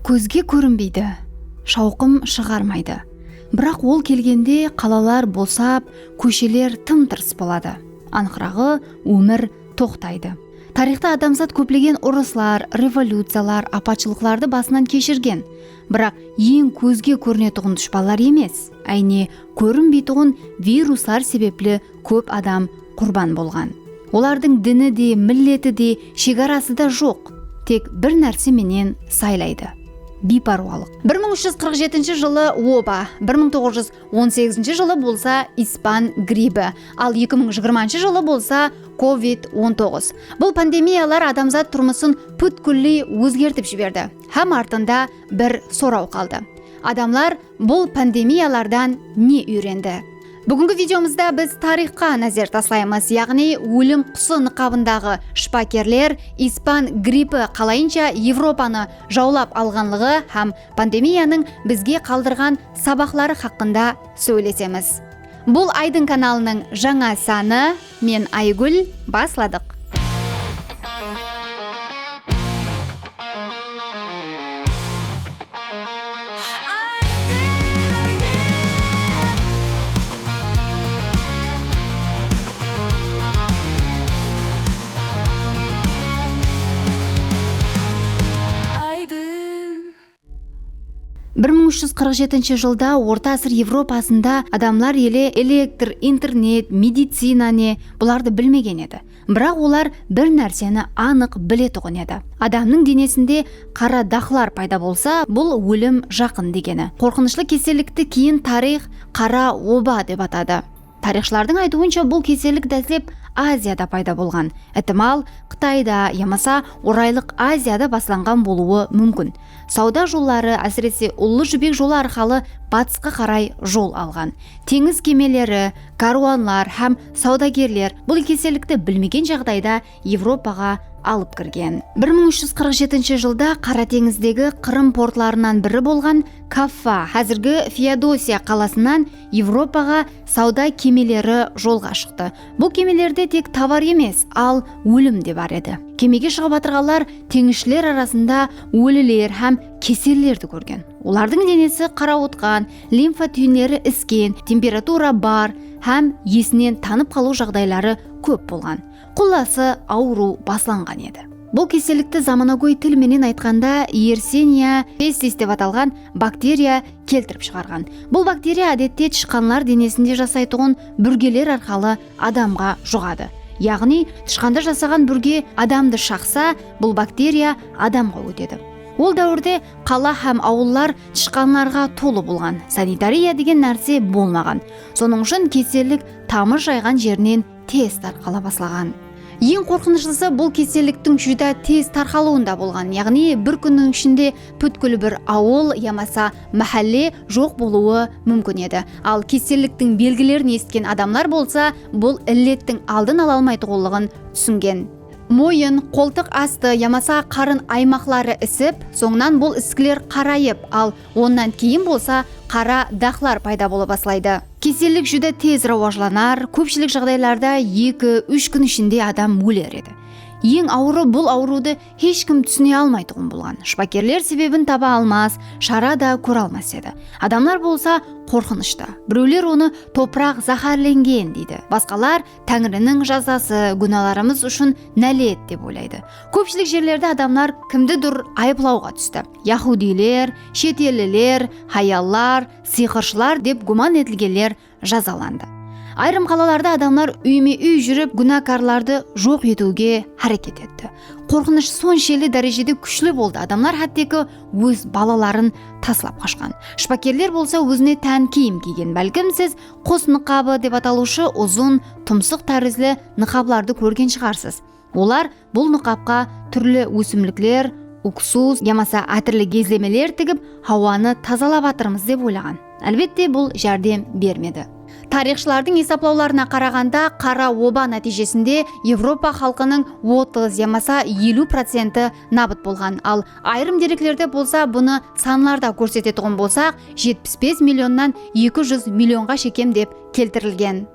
көзге көрінбейді, шауқым шығармайды. Бірақ ол келгенде қалалар босап, көшелер тым-тырыс болады. Анқырағы өмір тоқтайды. Тарихта адамзат көплеген ұрыслар, революциялар, апатшылықтарды басынан кешірген. Бірақ ең көзге көрінетұғын дұшпанлар емес, әйне көрінбейтұғын вирустар себеплі көп адам құрбан болған. Олардың діні де, миллеті де, шекарасы да жоқ. Тек бір нәрсе менен сайлайды. Бейпаруалық. 1347 жылы оба, 1918 жылы болса испан грибі, ал 2020 жылы болса COVID-19. Бұл пандемиялар адамзат тұрмысын бүткілі өзгертіп жіберді. Һәм артында бір сұрау қалды. Адамлар бұл пандемиялардан не үйренді? Бүгінгі видеомызда біз тарихқа назар таслаймыз, яғни өлім құсы нықабындағы шпакерлер испан грипі қалайынша Европаны жаулап алғанлығы һәм пандемияның бізге қалдырған сабақлары хақында сөйлесеміз. Бұл Айдың каналының жаңа саны, мен Айгүл, басладық. Бір 1347 жылда Орта ғасыр Европасында адамлар еле электр, интернет, медицинаны бұларды білмеген еді. Бірақ олар бір нәрсені анық білетұғын еді. Адамның денесінде қара дақлар пайда болса, бұл өлім жақын дегені. Қорқынышлы кеселікті кейін тарих қара оба деп атады. Тарихшылардың айтуынша бұл кеселік дәслеп Азияда пайда болған. Әтімал Қытайда, ямаса орайлық Азияда басланған болуы мүмкін. Сауда жоллары, әсіресе Ұлы жібек жолы арқалы батысқа қарай жол алған. Теңіз кемелері, каруанлар һәм саудагерлер бұл кеселікті білмеген жағдайда Европаға алып кірген. 1347 жылда Қара теңіздегі Қырым портларынан бірі болған Каффа, әзіргі Феодосия қаласынан Европаға сауда кемелері жолға шықты. Бұл кемелерде тек товар емес, ал өлім де бар еді. Кемеге шығып отырғандар теңізшілер арасында өлілер һәм кеселерді көрген. Олардың денесі қарауытқан, лимфа түйіндері іскен, температура бар һәм есінен танып қалу жағдайлары көп болған. Құласы ауру басланған еді. Бұл кеселікті заманауи тілменен айтқанда Yersinia pestis деп аталған бактерия келтіріп шығарған. Бұл бактерия әдетте тышқанлар денесінде жасайтұғын бүргелер арқалы адамға жұғады. Яғни тышқанда жасаған бүрге адамды шақса, бұл бактерия адамға өтеді. Ол дәуірде қала һәм ауыллар тышқанларға толы болған. Санитария деген нәрсе болмаған. Соның үшін кеселік тамыр жайған жерінен тез тарқала басылған. Ең қорқыныштысы бұл кеселіктің жүда тез тарқалуында болған. Яғни бір күннің ішінде бүткіл бір ауыл, ямаса мәхәлле жоқ болуы мүмкін еді. Ал кеселіктің белгілерін естіген адамлар болса, бұл іллеттің алдын ала алмайтұғылығын түсінген. Мойын, қолтық асты, ямаса қарын аймақлары ісіп, соңынан бұл іскілер қарайып, ал оннан кейін болса қара дақлар пайда бола басылайды. Кеселік жүді тез рауажланар, көпшілік жағдайларда 2-3 күн ішінде адам өлер еді. Ең ауыры бұл ауруды ешкім түсіне алмайтұғын болған. Шпакерлер себебін таба алмас, шара да көре алмас еді. Адамлар болса қорқынышта. Біреулер оны топырақ захарленген дейді. Басқалар Тәңірінің жазасы, күнәларымыз үшін нәлет деп ойлайды. Көпшілік жерлерде адамлар кімді дүр айыплауға түсті. Яһудилер, шетеллілер, хаяллар, сиқыршылар деп гуман етілгендер жазаланды. Айрым қалаларда адамлар үйме-үй жүріп күнәкарларды жоқ етуге әрекет етті. Қорқыныш соншелі дәрежеде күшлі болды. Адамлар әттекі өз балаларын таслап қашқан. Шпакерлер болса өзіне тән киім киген. Бәлкім сіз қос нықабы деп аталушы ұзын, тұмсық тәрізлі нықабларды көрген шығарсыз. Олар бұл нықапқа түрлі өсімліктер, уксус, ямаса әтірлі кезлемелер тігіп, хауаны тазалап атырмыз деп ойлаған. Әлбетте бұл жәрдем бермеді. Тарихшылардың есаплауларына қарағанда қара оба нәтижесінде Европа халқының 30 ямаса 50% набыт болған. Ал айрым деректерде болса, бұны санларда көрсететұғын болсақ, 75 миллионнан 200 миллионға шекем деп келтірілген.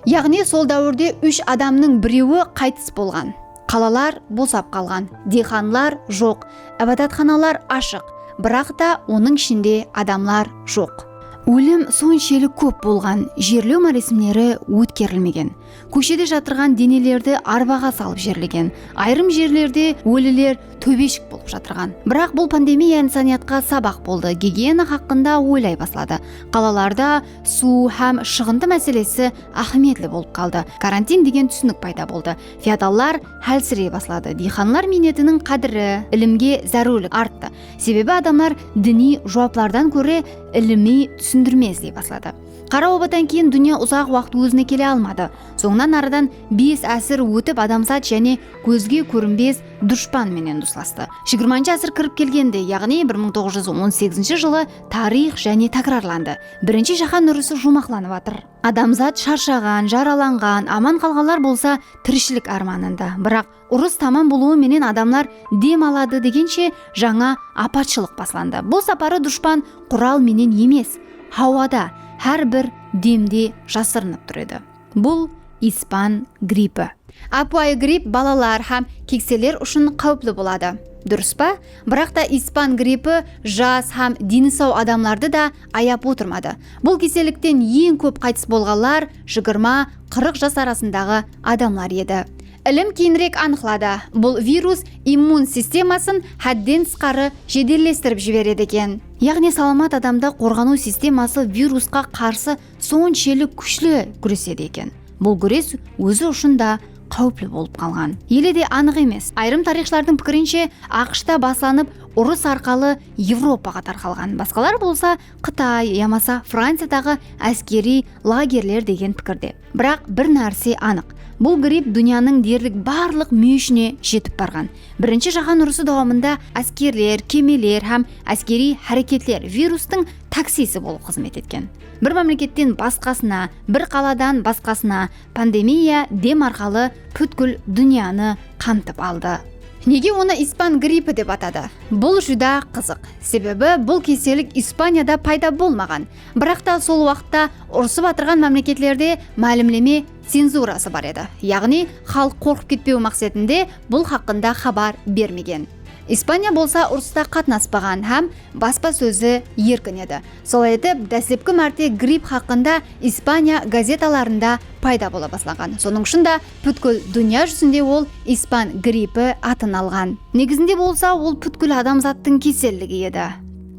Яғни сол дәуірде 3 адамның біреуі қайтыс болған. Қалалар босап қалған, диханлар жоқ, әбадатханалар ашық. бірақ та оның ішінде адамлар жоқ. Өлім соншелік көп болған, жерлеу марасымдері өткерілмеген. Көшеде жатырған денелерді арбаға салып жерлеген. Айрым жерлерде өлілер төбешік болып жатырған. Бірақ бұл пандемия инсаниятқа сабақ болды. Гигиена хақында ойлай бастады. Қалаларда су һәм шығынды мәселесі ахметлі болып қалды. Карантин деген түсінік пайда болды. Феодаллар әлсірей бастады. Диханлар минетінің қадірі, ілімге зәрулік артты. Себебі адамдар діни жауаплардан көре іліми түсіндірме іздей бастады. Қара обадан кейін дүние ұзақ уақыт өзіне келе алмады. Соңынан арадан 5 әсір өтіп адамзат және көзге көрінбес дұшпан менен дұсласты. 20 әсір кіріп келгенде, яғни 1918 жылы тарих және такрарланды. Бірінші жаһан ұрысы жұмақланып жатыр. Адамзат шаршаған, жараланған, аман қалғандар болса тіршілік арманында. Бірақ ұрыс тамам болуы менен адамлар дем алады дегенше жаңа апатшылық басланды. Бұл сапары дұшпан құрал менен емес, хауада, әрбір демде жасырынып тұрады. Бұл испан грипі. Апуай грип балалар һәм кекселер үшін қауіплі болады. Дұрыс па? Бірақ та испан грипі жас һәм дені сау адамларды да аяп отырмады. Бұл кеселіктен ең көп қайтыс болғандар 20-40 жас арасындағы адамлар еді. Ілім кейінірек анықтады. Бұл вирус иммун системасын хәдден тысқары жеделдестіріп жібереді екен. Яғни саламат адамда қорғану системасы вирусқа қарсы соншелік күшлі күреседі екен. Бұл күрес өзі үшін да қауіплі болып қалған. Елі де анық емес. Айрым тарихшылардың пікірінше ақш-та басланып ұрыс арқалы Европаға тарқалған. Басқалар болса Қытай, ямаса Франциядағы әскери лагерлер деген пікірде. Бірақ бір нәрсе анық. Бұл грип дүнияның дерлік барлық мүйішіне жетіп барған. Бірінші жаһан ұрысы дауамында әскерлер, кемелер һәм әскери әрекетлер вирустың таксисі болып қызмет еткен. Бір мемлекеттен басқасына, бір қаладан басқасына пандемия дем арқалы бүткіл дүнияны қамтып алды. Неге оны испан грипі деп атады? Бұл жүда қызық. Себебі бұл кеселік Испанияда пайда болмаған. Бірақ та сол уақытта ұрысып атырған мемлекетлерде мәлімдеме цензурасы бар еді. Яғни халық қорқып кетпеу мақсатында бұл хақында хабар бермеген. Испания болса ұрыста қатынаспаған һәм баспасөзі еркін еді. Сол етіп, дәслепкі мәрте грип хақында Испания газеталарында пайда бола бастаған. Соның шында бүткіл дүния жүзінде ол испан грипі атын алған. Негізінде болса ол бүткіл адамзаттың кеселдігі еді.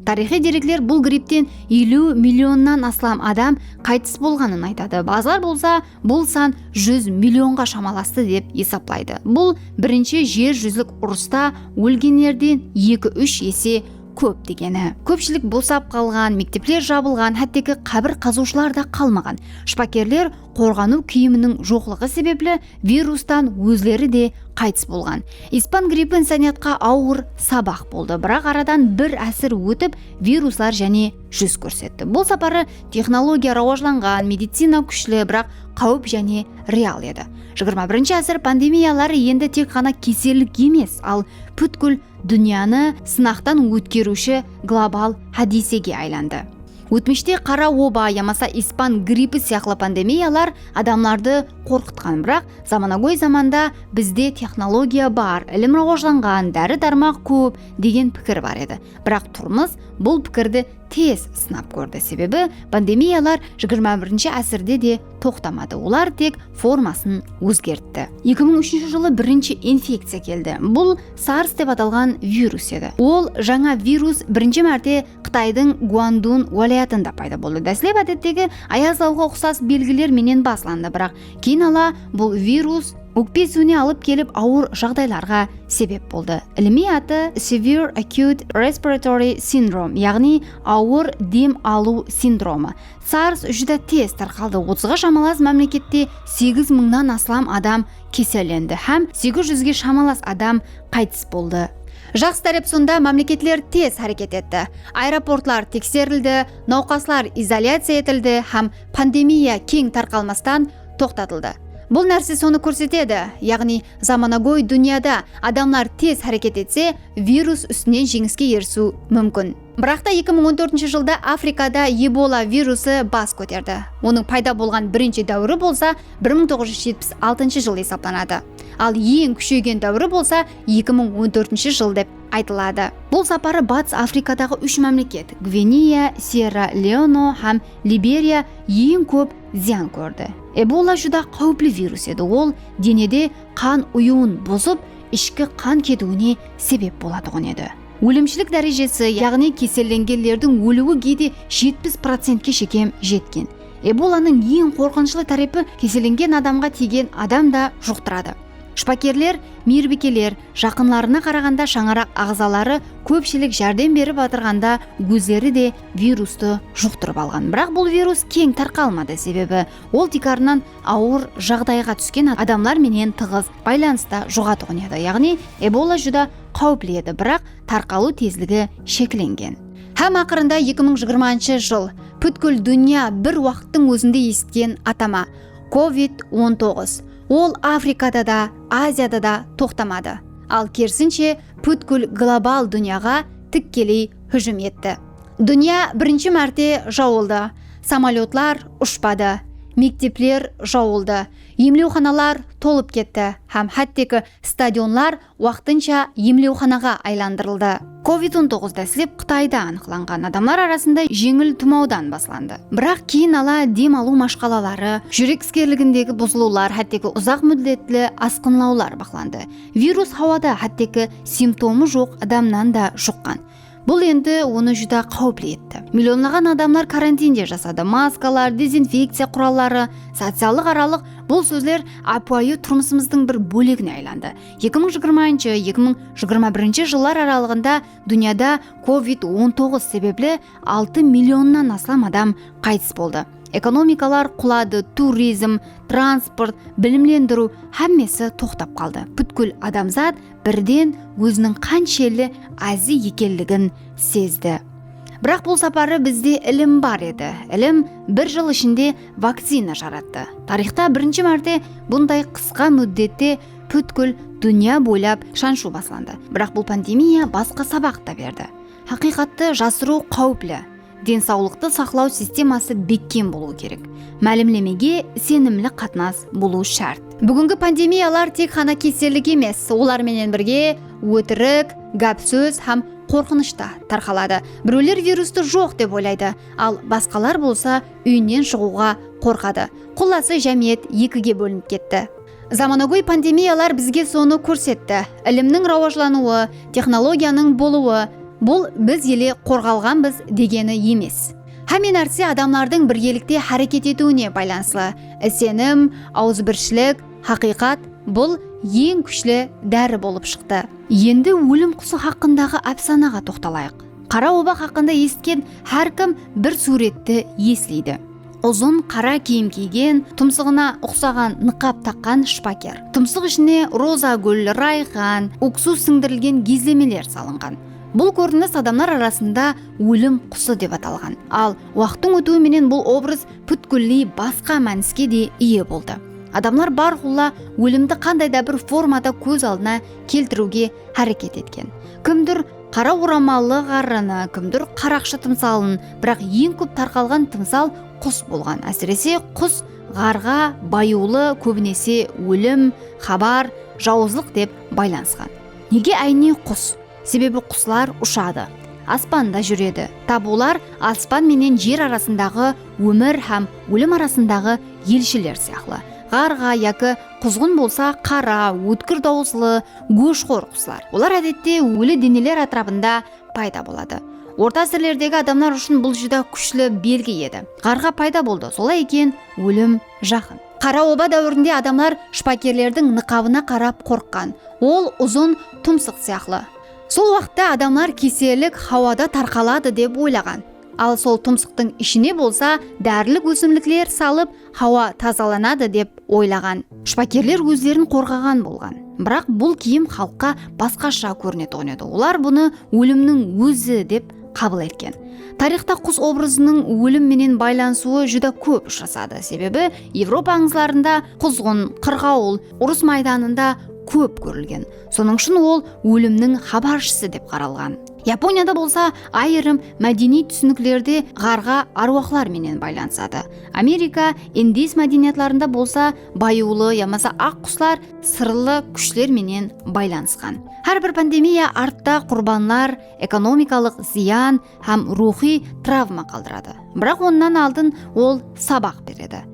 Тарихи деректер бұл гриптен 50 миллионнан астам адам қайтыс болғанын айтады. Базар болса бұл сан 100 миллионға шамаласты деп есептейді. Бұл бірінші жер жүзілік ұрыста өлгендерден 2-3 есе көп дегені. Көпшілік босап қалған, мектеплер жабылған, әттегі қабір қазушылар да қалмаған. Шпакерлер қорғану киімінің жоқлығы себеплі вирустан өзлері де қайтыс болған. Испан грипі инсаниятқа ауыр сабақ болды, бірақ арадан бір әсір өтіп вируслар және жүз көрсетті. Бұл сапары технология рауажланған, медицина күшлі, бірақ қауіп және реал еді. 21-ші әсір пандемиялары енді тек қана кеселік емес, ал бүткіл дүнияны сынақтан өткеруші глобал хадисеге айланды. Өтміште қара оба, ямаса испан грипі сияқты пандемиялар адамларды қорқытқан, бірақ заманауи заманда бізде технология бар, ілім рауажланған, дәрі-дәрмек көп деген пікір бар еді. Бірақ тұрмыс бұл пікірді тез сынап көрді. Себебі пандемиялар 21-ші әсірде де тоқтамады. Олар тек формасын өзгертті. 2003 жылы бірінші инфекция келді. Бұл SARS деп аталған вирус еді. Ол жаңа вирус бірінші мәрте Қытайдың Гуандун уалаятында пайда болды. Дәслеп әдеттегі аязауға ұқсас белгілер менен басланды, бірақ кейін ала бұл вирус өкпе суіне алып келіп ауыр жағдайларға себеп болды. Іліми аты Severe Acute Respiratory Syndrome, яғни ауыр дем алу синдромы. SARS жүді тез тарқалды. 30-ға шамалас мемлекетте 8.000-нан астам адам кеселенді һәм 800-ге шамалас адам қайтыс болды. Жақсы тарап сонда мемлекетлер тез әрекет етті. Аэропортлар тексерілді, науқаслар изоляция етілді һәм пандемия кең тарқалмастан тоқтатылды. Бұл нәрсе соны көрсетеді, яғни заманауи дүнияда адамлар тез әрекет етсе, вирус үстінен жеңіске ерісу мүмкін. Бірақ та 2014 жылда Африкада Эбола вирусы бас көтерді. Оның пайда болған бірінші дәуірі болса 1976 жыл есептелінеді. Ал ең күшейген дәуірі болса 2014 жыл деп айтылады. Бұл сапары Батыс Африкадағы 3 мемлекет Гвинея, Сьерра-Леоне һәм Либерия ең көп зиян көрді. Эбола жүда қауіплі вирус еді. Ол денеде қан ұюын бұзып, ішкі қан кетуіне себеп болатұғын еді. Өлімшілік дәрежесі, яғни кеселленгендердің өлуі кейде 70%-ке шекем жеткен. Эболаның ең қорқынышты тарапы кеселенген адамға тиген адам да жұқтырады. Шпакерлер, мейірбикелер жақынларына қарағанда шаңырақ ағзалары көпшілік жәрдем беріп атырғанда өздері де вирусты жұқтырып алған. Бірақ бұл вирус кең тарқалмады, себебі ол тек арынан ауыр жағдайға түскен адамлар менен тығыз байланыста жұғатұғын еді. Яғни Эбола жүда қауіплі еді, бірақ тарқалу тезлігі шекленген. Һәм ақырында 2020 жыл бүткіл дүния бір уақыттың өзінде естіген атама COVID-19. Ол Африкада да, Азияда да тоқтамады. Ал керісінше бүткіл глобал дүнияға тікелей hüjum етті. Дүния бірінші мәрте жауылды. Самолетлар ұшпады. Мектеплер жауылды. Емлеуханалар толып кетті. Һәм хәттегі стадионлар уақытынша емлеуханаға айландырылды. COVID-19 дәсілеп Қытайда анықланған адамлар арасында жеңіл тұмаудан басланды. Бірақ кейін ала дем алу машқалалары, жүрек іскерлігіндегі бұзылулар, хәттегі ұзақ мүддетлі асқынлаулар бақыланды. Вирус хауада хәттегі симптомы жоқ адамнан да жұққан. Бұл енді оны жүда қауіплі етті. Миллионлаған адамлар карантинде жасады. Маскалар, дезинфекция құраллары, социалдық аралық бұл сөздер апайы тұрмысымыздың бір бөлігіне айланды. 2020-2021 жылдар аралығында дүнияда COVID-19 себеплі 6 миллионнан астам адам қайтыс болды. Экономикалар құлады, туризм, транспорт, білімлендіру әммесі тоқтап қалды. Бүткіл адамзат бірден өзінің қаншелі әзі екенлігін сезді. Бірақ бұл сапары бізде ілім бар еді. Ілім бір жыл ішінде вакцина жаратты. Тарихта бірінші мәрте бұндай қысқа мүддетте бүткіл дүния бойлап шаншу басланды. Бірақ бұл пандемия басқа сабақ та берді. Хақиқатты жасыру қауіплі. Денсаулықты сақлау системасы беккен болу керек. Мәлімлемеге сенімлі қатынас болу шарт. Бүгінгі пандемиялар тек қана кеселік емес, олар менен бірге өтірік, гәп сөз һәм қорқынышта тарқалады. Біреулер вирусты жоқ деп ойлайды, ал басқалар болса үйінен шығуға қорқады. Құласы жәмиет екіге бөлініп кетті. Заманауи пандемиялар бізге соны көрсетті. Ілімнің рауажлануы, технологияның болуы, бұл біз еле қорғалғанбыз дегені емес. Һәмен нәрсе адамлардың біргелікте әрекет етуіне байланысты. Сенім, ауызбіршілік, хақиқат бұл ең күшлі дәрі болып шықты. Енді өлім құсы хақындағы әпсанаға тоқталайық. Қара оба хақында естіген әркім бір суретті еслейді. Ұзын қара киім киген, тұмсығына ұқсаған нықап таққан шпакер. Тұмсық ішіне роза гүл, райхан, уксус сіңдірілген гизлемелер салынған. Бұл көрініс адамдар арасында өлім құсы деп аталған. Ал уақыттың өтуіменен бұл образ бүткілі басқа мәніске де ие болды. Адамлар бар құлла өлімді қандайда бір формада көз алдына келтіруге әрекет еткен. Кімдір қара орамалы қараны, кімдір қарақшы тымсалын, бірақ ең көп тарқалған тымсал құс болған. Әсіресе құс ғарға, баюлы, көбінесе өлім, хабар, жауызлық деп байланысқан. Неге әйне құс? Себебі құслар ұшады, аспанда жүреді. Табулар аспан менен жер арасындағы өмір һәм өлім арасындағы елшілер сияқты. Қарға яки құзғын болса қара, өткір дауыслы, гөшқор құслар. Олар әдетте өлі денелер атрабында пайда болады. Орта ғасырлардағы адамдар үшін бұл жүда күшлі белгі еді. Қарға пайда болды, солай екен өлім жақын. Қара оба дәуірінде адамлар шпакерлердің нықабына қарап қорыққан. Ол ұзын тұмсық сияқты. Сол уақытта адамлар кеселік хауада тарқалады деп ойлаған. Ал сол тұмсықтың ішіне болса дәрілік өсімліктер салып хауа тазаланады деп ойлаған. Шпакерлер өздерін қорғаған болған. Бірақ бұл киім халыққа басқаша көрінеді. Олар бұны өлімнің өзі деп қабыл еткен. Тарихта құс образының өлім менен байланысуы жүда көп жасады. Себебі Европа аңызларында құзғын, қырғауыл, ұрыс майданында көп көрілген. Соның үшін ол өлімнің хабаршысы деп қаралған. Японияда болса айрым мәдени түсініктерде ғарға аруақлар менен байланысады. Америка индис мәдениетларында болса баюлы ямаса ақ құслар сырлы күшлер менен байланысқан. Әрбір пандемия артта құрбанлар, экономикалық зиян һәм рухи травма қалдырады. Бірақ оннан алдын ол сабақ береді.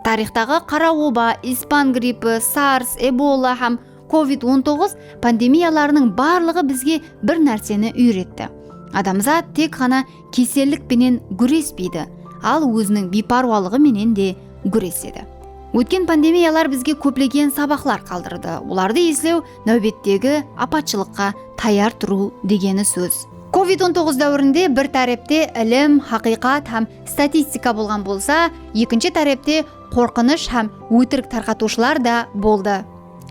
Тарихтағы қара оба, испан гриппі, сарс, эбола һәм COVID-19 пандемияларының барлығы бізге бір нәрсені үйретті. Адамзат тек қана кеселік пенен күреспейді, ал өзінің бейпаруалығы менен де күреседі. Өткен пандемиялар бізге көплеген сабақлар қалдырды. Оларды еслеу нәубеттегі апатшылыққа таяр тұру дегені сөз. COVID-19 дәуірінде бір тарепте ілім, хақиқат һәм статистика болған болса, екінші тарепте қорқыныш һәм өтірік тарқатушылар да болды.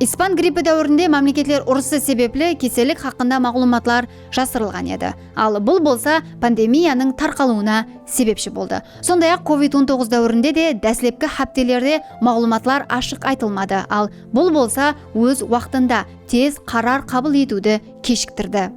Испан гриппі дәуірінде мемлекетлер ұрысы себеплі кеселік хақында мағлұматлар жасырылған еді. Ал бұл болса пандемияның тарқалуына себепші болды. Сондай-ақ COVID-19 дәуірінде де дәслепкі хаптелерде мағлұматлар ашық айтылмады. Ал бұл болса өз уақытында тез қарар қабыл етуді кешіктірді.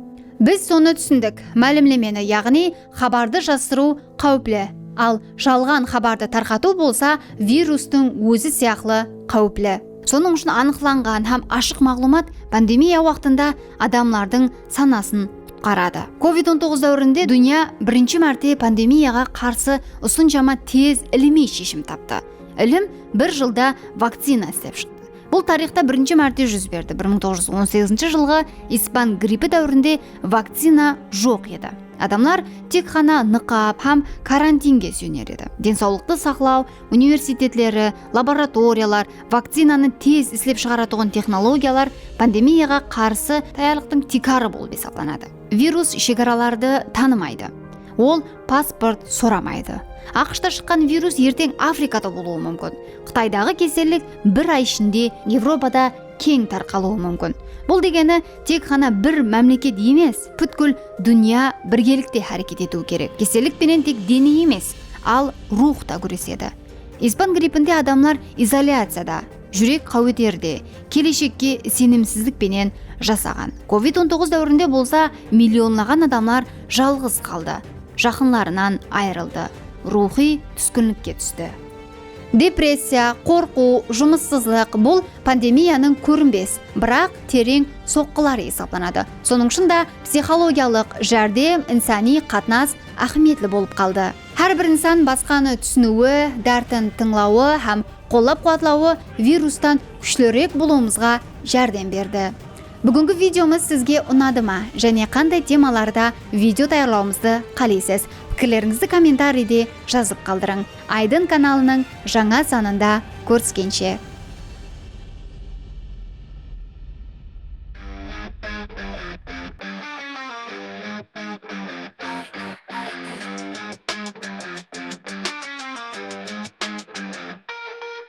Біз соны түсіндік. Мәлімлемені, яғни хабарды жасыру қауіплі. Ал жалған хабарды тарқату болса вирустың өзі сияқлы қауіплі. Соның үшін анықланған һәм ашық мағлұмат пандемия уақытында адамлардың санасын қарады. COVID-19 дәуірінде дүния бірінші мәрте пандемияға қарсы ұсыншама тез іліми шешім тапты. Ілім бір жылда вакцина іздеп шықты. Бұл тарихта бірінші мәрте жүз берді. 1918 жылғы испан гриппі дәуірінде вакцина жоқ еді. Адамлар тек қана нықап һәм карантинге сүйенер еді. Денсаулықты сақлау, университетлері, лабораториялар, вакцинаны тез іздеп шығаратуған технологиялар пандемияға қарсы даярлықтың тикары болып есептелінеді. Вирус шекараларды танымайды. Ол паспорт сұрамайды. ақш-та шыққан вирус ертең Африкада болуы мүмкін. Қытайдағы кеселік бір ай ішінде Европада кең тарқалуы мүмкін. Бұл дегені тек қана бір мемлекет емес, бүткіл дүния біргелікте әрекет ету керек. Кеселік пенен тек дене емес, ал рух та күреседі. Испан гриппінде адамлар изоляцияда, жүрек қауетерде, келешекке сенімсіздік пенен жасаған. COVID-19 дәуірінде болса миллионлаған адамлар жалғыз қалды, жақынларынан айырылды, рухи түскінлікке түсті. Депрессия, қорқу, жұмыссыздық бұл пандемияның көрінбес, бірақ терең соққылары есептелінеді. Соның шында психологиялық жәрдем, инсани қатынас ахметлі болып қалды. Әрбір инсан басқаны түсінуі, дәртін тыңлауы һәм қолап қуатлауы вирустан күшлірек болуымызға жәрдем берді. Бүгінгі видеомыз сізге ұнады ма? Және қандай темаларда видео даярлауымызды қалайсыз? Пікірлеріңізді комментарийде жазып қалдырың. Айдын каналының жаңа санында көріскенше.